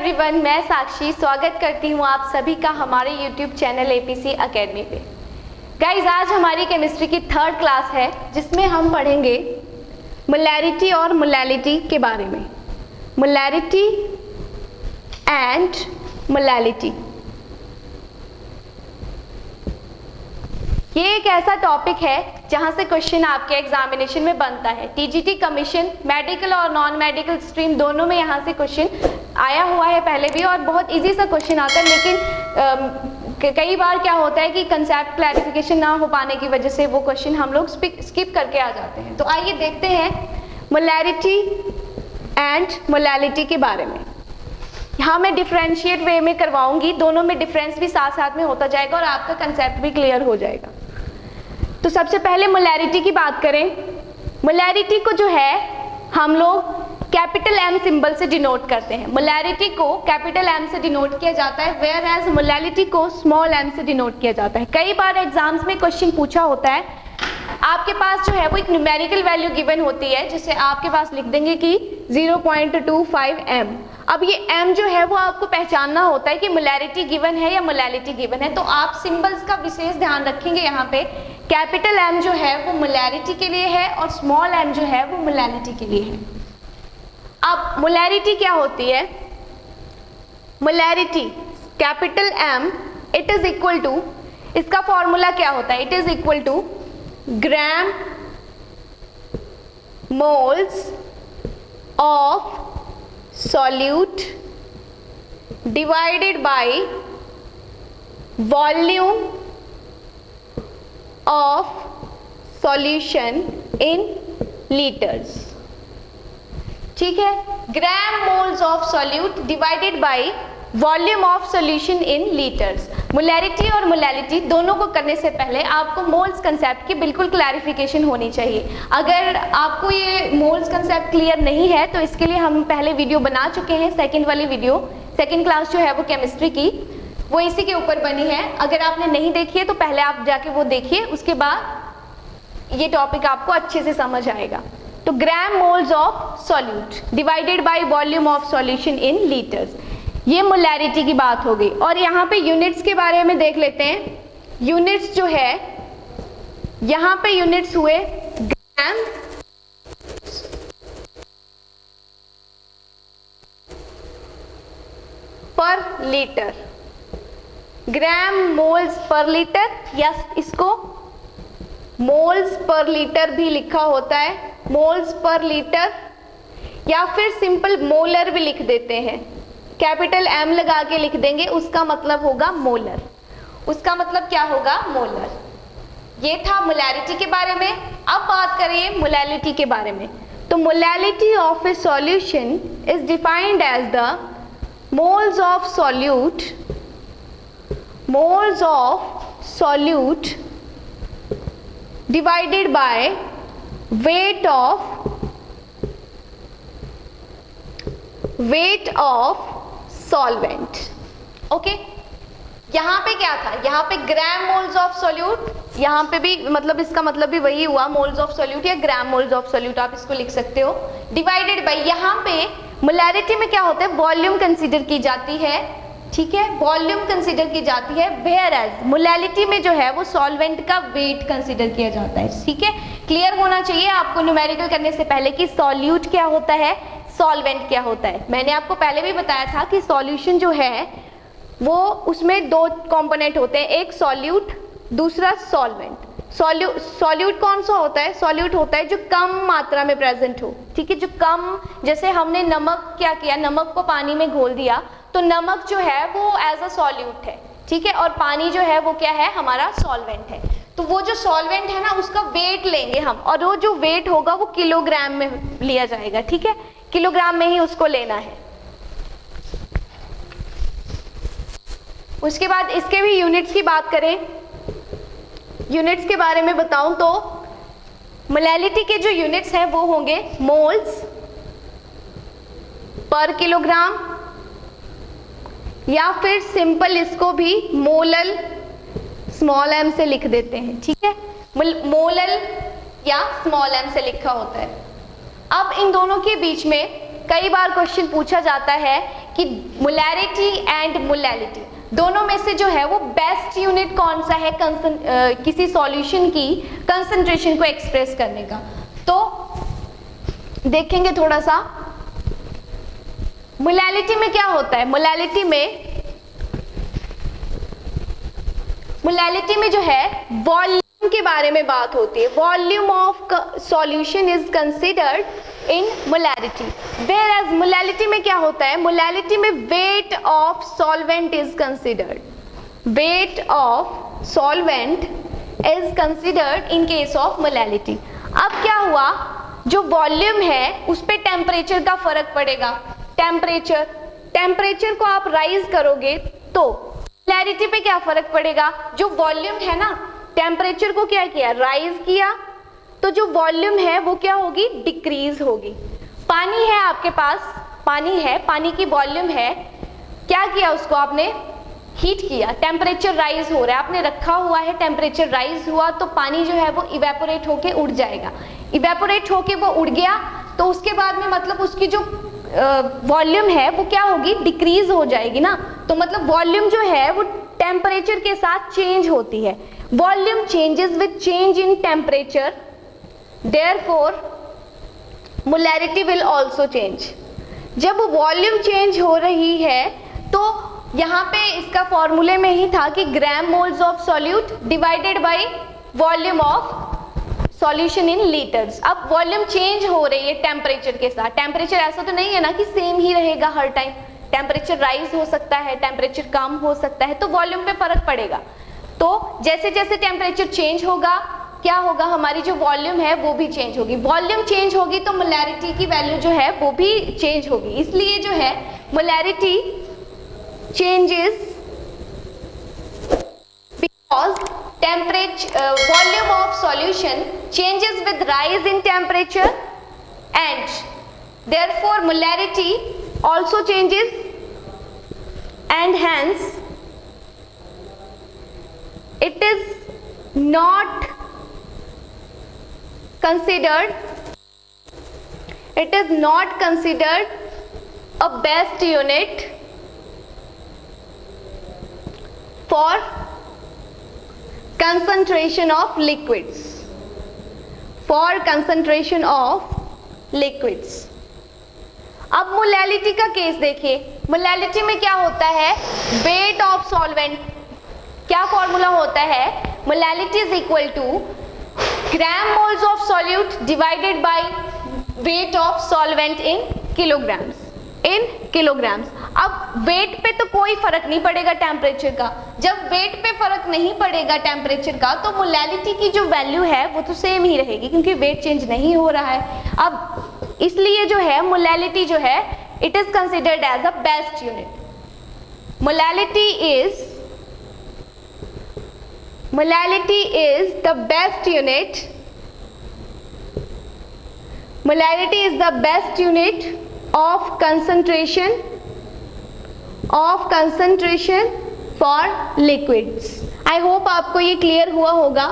Everyone, मैं साक्षी स्वागत करती हूँ आप सभी का हमारे यूट्यूब चैनल एपीसी एकेडमी पे। गाइज, आज हमारी केमिस्ट्री की 3rd क्लास है जिसमें हम पढ़ेंगे मोलैरिटी और मोलैलिटी के बारे में। मोलैरिटी एंड मोलैलिटी ये एक ऐसा टॉपिक है जहां से क्वेश्चन आपके एग्जामिनेशन में बनता है। टीजीटी कमीशन मेडिकल और नॉन मेडिकल स्ट्रीम दोनों में यहाँ से क्वेश्चन आया हुआ है पहले भी, और बहुत इजी सा क्वेश्चन आता है। लेकिन कई बार क्या होता है कि कंसेप्ट क्लैरिफिकेशन ना हो पाने की वजह से वो क्वेश्चन हम लोग स्किप करके आ जाते हैं। तो आइए देखते हैं मोलैरिटी एंड मोलैलिटी के बारे में। यहाँ मैं डिफरेंशिएट वे में करवाऊंगी, दोनों में डिफरेंस भी साथ साथ में होता जाएगा और आपका कंसेप्ट भी क्लियर हो जाएगा। तो सबसे पहले मोलैरिटी की बात करें। मोलैरिटी को जो है हम लोग कैपिटल एम सिंबल से डिनोट करते हैं। मोलैरिटी को कैपिटल एम से डिनोट किया जाता है, वेयर एज मोलैलिटी को स्मॉल एम से डिनोट किया जाता है। कई बार एग्जाम्स में क्वेश्चन पूछा होता है, आपके पास जो है वो एक न्यूमेरिकल वैल्यू गिवन होती है, जिसे आपके पास लिख देंगे कि 0.25 m। अब ये m जो है वो आपको पहचानना होता है कि मोलैरिटी गिवन है या मोलैलिटी गिवन है। तो आप सिंबल्स का विशेष ध्यान रखेंगे। यहाँ पे कैपिटल M जो है वो मोलैरिटी के लिए है और स्मॉल m जो है वो मोलैलिटी के लिए है। अब मोलैरिटी क्या होती है? Molarity capital M it is equal to, इसका फॉर्मूला क्या होता है? It is equal to gram moles of solute divided by volume of solution in liters। ठीक है, gram moles of solute divided by volume of solution in litres. Molarity और molality दोनों को करने से पहले आपको मोल्स कंसेप्ट की बिल्कुल क्लैरिफिकेशन होनी चाहिए। अगर आपको ये मोल्स कंसेप्ट क्लियर नहीं है तो इसके लिए हम पहले वीडियो बना चुके हैं। सेकंड वाली वीडियो, सेकंड क्लास जो है वो केमिस्ट्री की, वो इसी के ऊपर बनी है। अगर आपने नहीं देखी है तो पहले आप जाके वो देखिए, उसके बाद ये टॉपिक आपको अच्छे से समझ आएगा। तो gram moles of solute divided by volume of solution in litres, ये मोलैरिटी की बात हो गई। और यहाँ पे यूनिट्स के बारे में देख लेते हैं। यूनिट्स जो है, यहाँ पे यूनिट्स हुए ग्राम पर लीटर, ग्राम मोल्स पर लीटर, या इसको मोल्स पर लीटर भी लिखा होता है, मोल्स पर लीटर, या फिर सिंपल मोलर भी लिख देते हैं। कैपिटल M लगा के लिख देंगे, उसका मतलब होगा मोलर। उसका मतलब क्या होगा? मोलर। ये था मोलैरिटी के बारे में। अब बात करें मोलैलिटी के बारे में। तो molality of a solution is defined as the moles of solute, moles of solute divided by weight of solvent. Okay, यहाँ पे क्या था? यहाँ पे ग्राम मोल्स ऑफ सॉल्यूट, यहाँ पे भी मतलब इसका मतलब भी वही हुआ, मोल्स ऑफ सॉल्यूट या ग्राम मोल्स ऑफ सॉल्यूट आप इसको लिख सकते हो, डिवाइडेड बाय, यहाँ पे मोलैरिटी में क्या होता है? वॉल्यूम कंसीडर की जाती है। ठीक है, वॉल्यूम कंसीडर की जाती है, वेयर एज मोलैलिटी में जो है वो सॉल्वेंट का वेट कंसीडर किया जाता है। ठीक है, क्लियर होना चाहिए आपको न्यूमेरिकल करने से पहले कि सॉल्यूट क्या होता है, सॉल्वेंट क्या होता है। मैंने आपको पहले भी बताया था कि सॉल्यूशन जो है वो उसमें 2 कंपोनेंट होते हैं, एक सॉल्यूट, दूसरा सॉल्वेंट। सॉल्यूट कौन सा होता है? सॉल्यूट होता है जो कम मात्रा में प्रेजेंट हो। ठीक है, जो कम, जैसे हमने नमक क्या किया, नमक को पानी में घोल दिया, तो नमक जो है वो एज अ सॉल्यूट है। ठीक है, और पानी जो है वो क्या है? हमारा सॉल्वेंट है। तो वो जो सॉल्वेंट है ना, उसका वेट लेंगे हम, और वो जो वेट होगा वो किलोग्राम में लिया जाएगा। ठीक है, किलोग्राम में ही उसको लेना है। उसके बाद इसके भी यूनिट्स की बात करें, यूनिट्स के बारे में बताऊं तो मोलैलिटी के जो यूनिट्स हैं वो होंगे मोल्स पर किलोग्राम, या फिर सिंपल इसको भी मोलल स्मॉल m से लिख देते हैं। ठीक है, मोलल या स्मॉल m से लिखा होता है। अब इन दोनों के बीच में कई बार क्वेश्चन पूछा जाता है कि मोलैरिटी एंड मोलैलिटी दोनों में से जो है वो बेस्ट यूनिट कौन सा है किसी सॉल्यूशन की कंसंट्रेशन को एक्सप्रेस करने का। तो देखेंगे थोड़ा सा मोलैलिटी में क्या होता है। मोलैलिटी में जो है वॉल्यूम के बारे में बात होती है। Volume of solution is considered in molarity, whereas molality में क्या होता है, मोलैलिटी में weight of solvent is considered. Weight of solvent is considered in case of molality. अब क्या हुआ, जो वॉल्यूम है उस पे टेम्परेचर का फर्क पड़ेगा। टेम्परेचर को आप राइज करोगे तो मोलैरिटी पे क्या फर्क पड़ेगा। जो वॉल्यूम है ना, टेम्परेचर को क्या किया, राइज किया, तो जो वॉल्यूम है वो क्या होगी, डिक्रीज होगी। पानी है आपके पास, पानी है, पानी की वॉल्यूम है, क्या किया उसको आपने, हीट किया, टेम्परेचर राइज हो रहा है, आपने रखा हुआ है, टेम्परेचर राइज हुआ तो पानी जो है वो इवेपोरेट होके उड़ जाएगा। इवेपोरेट होके वो उड़ गया तो उसके बाद में मतलब उसकी जो वॉल्यूम है वो क्या होगी, डिक्रीज हो जाएगी ना। तो मतलब वॉल्यूम जो है वो टेम्परेचर के साथ चेंज होती है। Volume changes with change in temperature, therefore molarity will also change. जब वॉल्यूम चेंज हो रही है तो यहाँ पे इसका फॉर्मूले में ही था कि gram moles of solute divided by volume of solution in litres. अब वॉल्यूम चेंज हो रही है टेम्परेचर के साथ। टेम्परेचर ऐसा तो नहीं है ना कि सेम ही रहेगा हर टाइम, टेम्परेचर राइज हो सकता है, टेम्परेचर कम हो सकता है, तो वॉल्यूम पे फर्क पड़ेगा। तो जैसे जैसे टेम्परेचर चेंज होगा क्या होगा, हमारी जो वॉल्यूम है वो भी चेंज होगी। वॉल्यूम चेंज होगी तो मोलैरिटी की वैल्यू जो है वो भी चेंज होगी। इसलिए जो है molarity changes because volume of solution changes with rise in temperature and therefore molarity also changes, and hence it is not considered a best unit for concentration of liquids. अब molality का case देखिए। Molality में क्या होता है, weight of solvent, क्या formula होता है, molality is equal to gram moles of solute divided by weight of solvent in kilograms. अब वेट पे तो कोई फर्क नहीं पड़ेगा टेम्परेचर का। जब वेट पे फर्क नहीं पड़ेगा टेम्परेचर का तो मोलैलिटी की जो वैल्यू है वो तो सेम ही रहेगी क्योंकि वेट चेंज नहीं हो रहा है। अब इसलिए जो है मोलैलिटी जो है it is considered as a best unit. Molality is the best unit. Molality is the best unit of concentration for liquids। I hope आपको ये क्लियर हुआ होगा।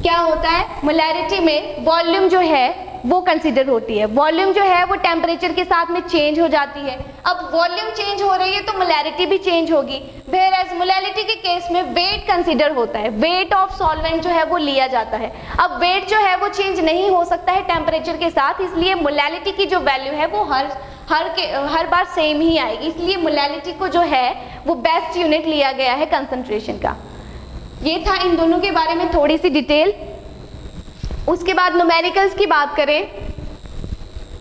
क्या होता है, मोलैरिटी में वॉल्यूम जो है वो कंसिडर होती है। वॉल्यूम जो है वो टेम्परेचर के साथ में चेंज हो जाती है। अब वॉल्यूम चेंज हो रही है तो मोलैरिटी भी चेंज होगी। व्हेयरएज मोलैलिटी के केस में वेट कंसिडर होता है, वेट ऑफ सॉल्वेंट जो है वो लिया जाता है। अब वेट जो है वो चेंज नहीं हो सकता है टेम्परेचर के साथ, इसलिए मोलैलिटी की जो वैल्यू है वो हर बार सेम ही आएगी। इसलिए मोलैलिटी को जो है वो बेस्ट यूनिट लिया गया है कंसंट्रेशन का। ये था इन दोनों के बारे में थोड़ी सी डिटेल। उसके बाद न्यूमेरिकल्स की बात करें।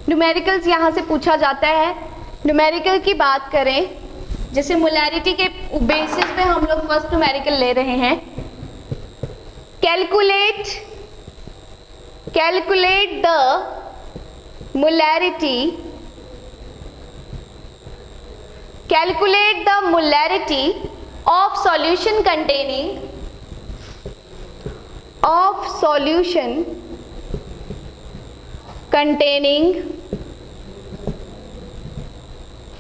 न्यूमेरिकल्स यहाँ से पूछा जाता है। न्यूमेरिकल की बात करें, जैसे मोलैरिटी के बेसिस पे हम लोग फर्स्ट न्यूमेरिकल ले रहे हैं। Calculate the molarity of solution containing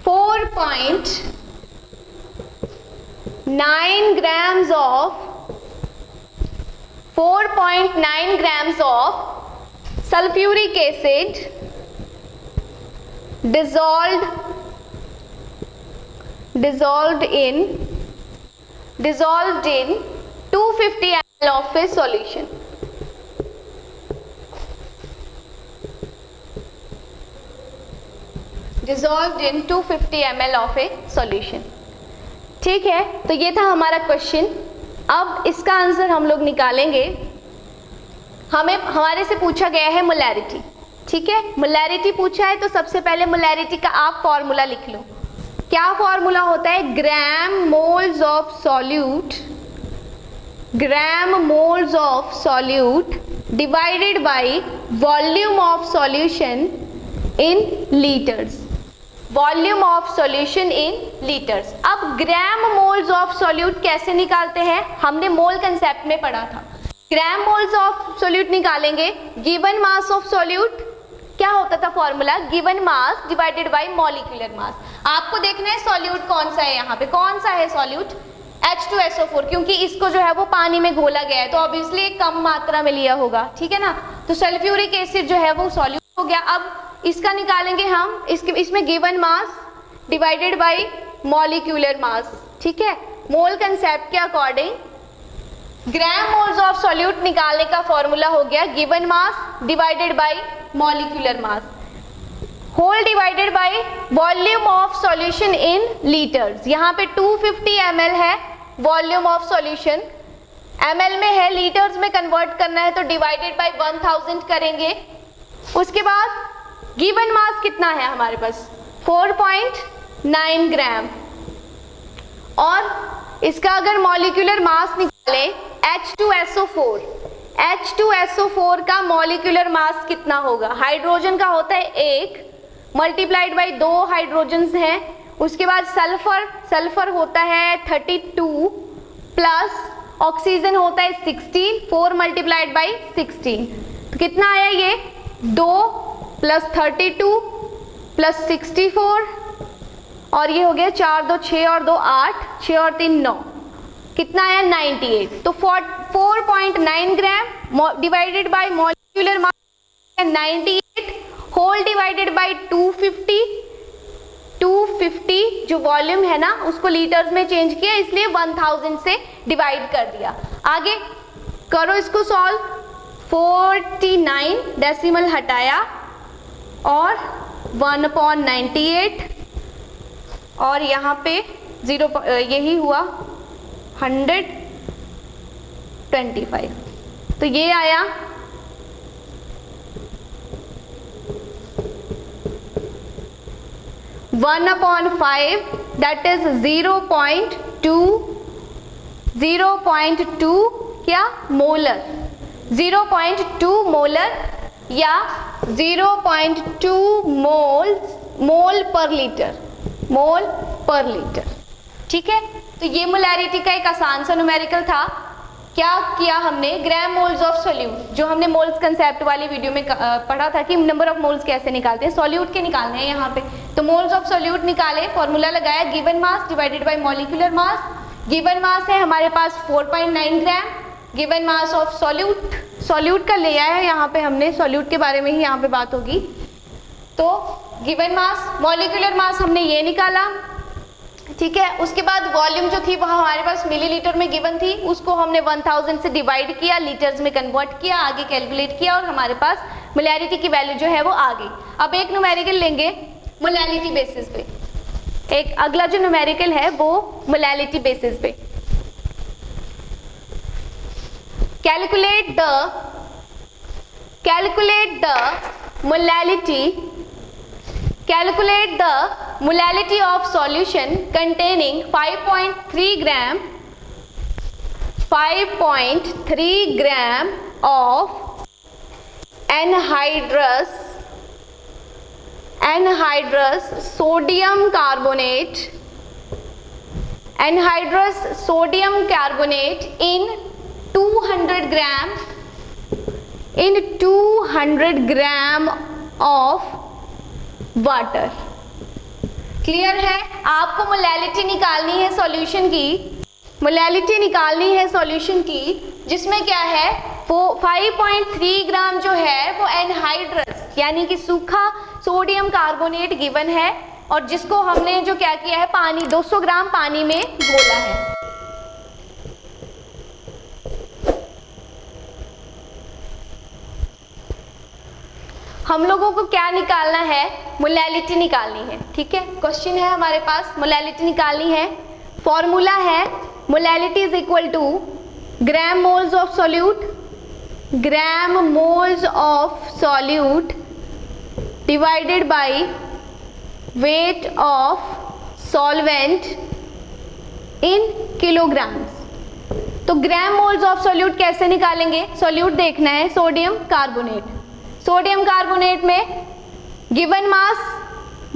4.9 grams of sulfuric acid dissolved dissolved in 250 ml of a solution. Dissolved in 250 ml of a solution. ठीक है, तो ये था हमारा क्वेश्चन। अब इसका आंसर हम लोग निकालेंगे। हमारे से पूछा गया है मोलैरिटी, ठीक है, मोलैरिटी पूछा है तो सबसे पहले मोलैरिटी का आप फॉर्मूला लिख लो। क्या फॉर्मूला होता है? Gram moles of solute, gram moles of solute divided by volume of solution in litres, volume of solution in litres. अब ग्राम मोल्स ऑफ सॉल्यूट कैसे निकालते हैं? हमने मोल कंसेप्ट में पढ़ा था। ग्राम मोल्स ऑफ सॉल्यूट निकालेंगे, गिवन मास ऑफ सॉल्यूट क्या होता था formula? Given mass divided by molecular मास। आपको देखना है सॉल्यूट कौन सा है, यहाँ पे कौन सा है सॉल्यूट? H2SO4, क्योंकि इसको जो है वो पानी में घोला गया है तो ऑब्वियसली कम मात्रा में लिया होगा, ठीक है ना। तो सल्फ्यूरिक एसिड जो है वो सॉल्यूट हो गया। अब इसका निकालेंगे हम, इसमें given mass divided by molecular mass, ठीक है। मोल कंसेप्ट के according gram moles of solute निकालने का फॉर्मूला हो गया given mass divided by molecular mass, whole divided by volume of solution in litres. यहाँ पे 250 ml है वॉल्यूम ऑफ सॉल्यूशन, ml में है, लीटर्स में कन्वर्ट करना है तो डिवाइडेड बाय 1000 करेंगे। उसके बाद गिवन मास कितना है हमारे पास? 4.9 ग्राम। और इसका अगर मॉलिक्यूलर मास निकाले H2SO4, H2SO4 का मॉलिक्यूलर मास कितना होगा? हाइड्रोजन का होता है 1 मल्टीप्लाइड बाय 2 हाइड्रोजन्स हैं। उसके बाद सल्फर, सल्फर होता है 32 प्लस ऑक्सीजन होता है 16, 4 मल्टीप्लाइड बाय 16, तो कितना आया ये? 2 प्लस 32 प्लस 64 और ये हो गया 4 2 6 और 2 8, 6 और 3 9, कितना आया? 98। तो 4.9 gram divided by molecular mass 98, whole divided by 250, 250 जो वॉल्यूम है ना उसको लीटर्स में चेंज किया इसलिए 1000 से डिवाइड कर दिया। आगे करो इसको सॉल्व, 49 डेसिमल हटाया और 1/98 और यहाँ पे 0 यही हुआ 125, तो ये आया 1/5 दैट इज 0.2 क्या? मोलर, 0.2 मोलर या 0.2 मोल पर लीटर, मोल पर लीटर, ठीक है। तो ये मोलैरिटी का एक आसान सा न्यूमेरिकल था। क्या किया हमने? ग्राम मोल्स ऑफ सॉल्यूट, जो हमने मोल्स कंसेप्ट वाली वीडियो में पढ़ा था कि नंबर ऑफ मोल्स कैसे निकालते हैं, सॉल्यूट के निकालने हैं यहाँ पे। तो मोल्स ऑफ सॉल्यूट निकाले, फॉर्मूला लगाया given mass divided by molecular mass. Given mass है हमारे पास 4.9 gram, given mass of solute, solute का ले आया है यहाँ पे हमने, सॉल्यूट के बारे में ही यहाँ पे बात होगी। तो गिवन मास, मॉलिक्यूलर मास हमने ये निकाला, ठीक है। उसके बाद वॉल्यूम जो थी वह हमारे पास मिलीलीटर में गिवन थी, उसको हमने 1000 से डिवाइड किया, लीटर्स में कन्वर्ट किया, आगे कैलकुलेट किया और हमारे पास मोलैरिटी की वैल्यू जो है वो आ गई। अब एक न्यूमेरिकल लेंगे मोलैरिटी बेसिस पे, एक अगला जो न्यूमेरिकल है वो मोलैरिटी बेसिस पे। Calculate the molality of solution containing 5.3 gram of anhydrous sodium carbonate in 200 gram of water. Clear है? आपको मोलैलिटी निकालनी है सॉल्यूशन की, मोलैलिटी निकालनी है सॉल्यूशन की, जिसमें क्या है वो 5.3 ग्राम जो है वो एनहाइड्रस यानी कि सूखा सोडियम कार्बोनेट गिवन है और जिसको हमने जो क्या किया है, पानी 200 ग्राम पानी में घोला है। हम लोगों को क्या निकालना है, मोलैलिटी निकालनी है। ठीक है, क्वेश्चन है हमारे पास, मोलैलिटी निकालनी है। फॉर्मूला है molality is equal to gram moles of solute, gram moles of solute divided by weight of solvent in kilograms. तो ग्राम मोल्स ऑफ सॉल्यूट कैसे निकालेंगे, सॉल्यूट देखना है सोडियम कार्बोनेट। सोडियम कार्बोनेट में given mass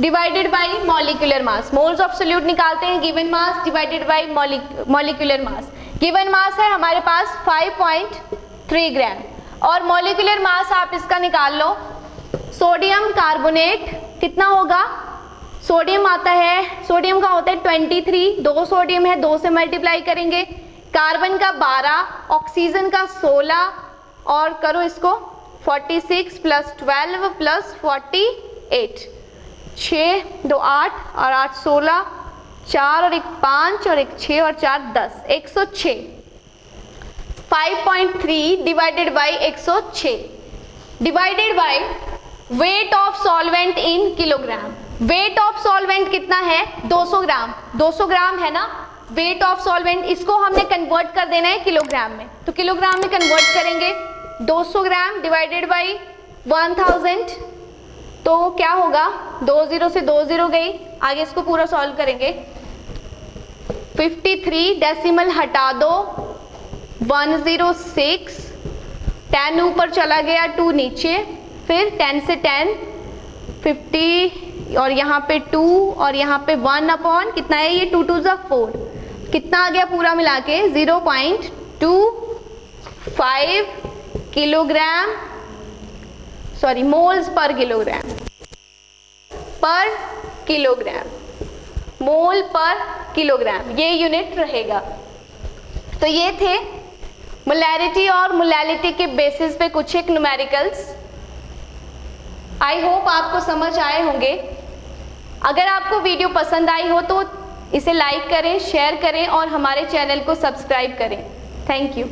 divided by molecular mass, moles of solute निकालते हैं given mass divided by molecular mass. Given mass है हमारे पास 5.3 ग्राम और मॉलिक्यूलर मास आप इसका निकाल लो। सोडियम कार्बोनेट कितना होगा, सोडियम आता है, सोडियम का होता है 23, 2 सोडियम है, 2 से मल्टीप्लाई करेंगे, कार्बन का 12, ऑक्सीजन का 16 और करो इसको 46 प्लस 12 प्लस 48, 6 2 8 और 8 16, 4 और 1 5 और 1 6 और 4 10, 106। 5.3 divided by 106 divided by wait of solvent in kilogram. Wait of solvent कितना है, 200 ग्राम, 200 ग्राम है ना वेट ऑफ सॉल्वेंट, इसको हमने कन्वर्ट कर देना है किलोग्राम में, तो किलोग्राम में कन्वर्ट करेंगे। 200 ग्राम डिवाइडेड बाई 1000, तो क्या होगा, 2 0 से 2 0 गई, आगे इसको पूरा सॉल्व करेंगे। 53 डेसिमल हटा दो, 106, 10 ऊपर चला गया, 2 नीचे, फिर 10 से 10, 50 और यहाँ पे 2 और यहाँ पे 1 अपॉन कितना है ये 2 2 जा 4, कितना आ गया पूरा मिला के 0.25 किलोग्राम, सॉरी मोल्स पर किलोग्राम, मोल पर किलोग्राम, ये यूनिट रहेगा। तो ये थे मोलैरिटी और मोलैलिटी के बेसिस पे कुछ एक न्यूमेरिकल्स। आई होप आपको समझ आए होंगे। अगर आपको वीडियो पसंद आई हो तो इसे लाइक करें, शेयर करें और हमारे चैनल को सब्सक्राइब करें। Thank you.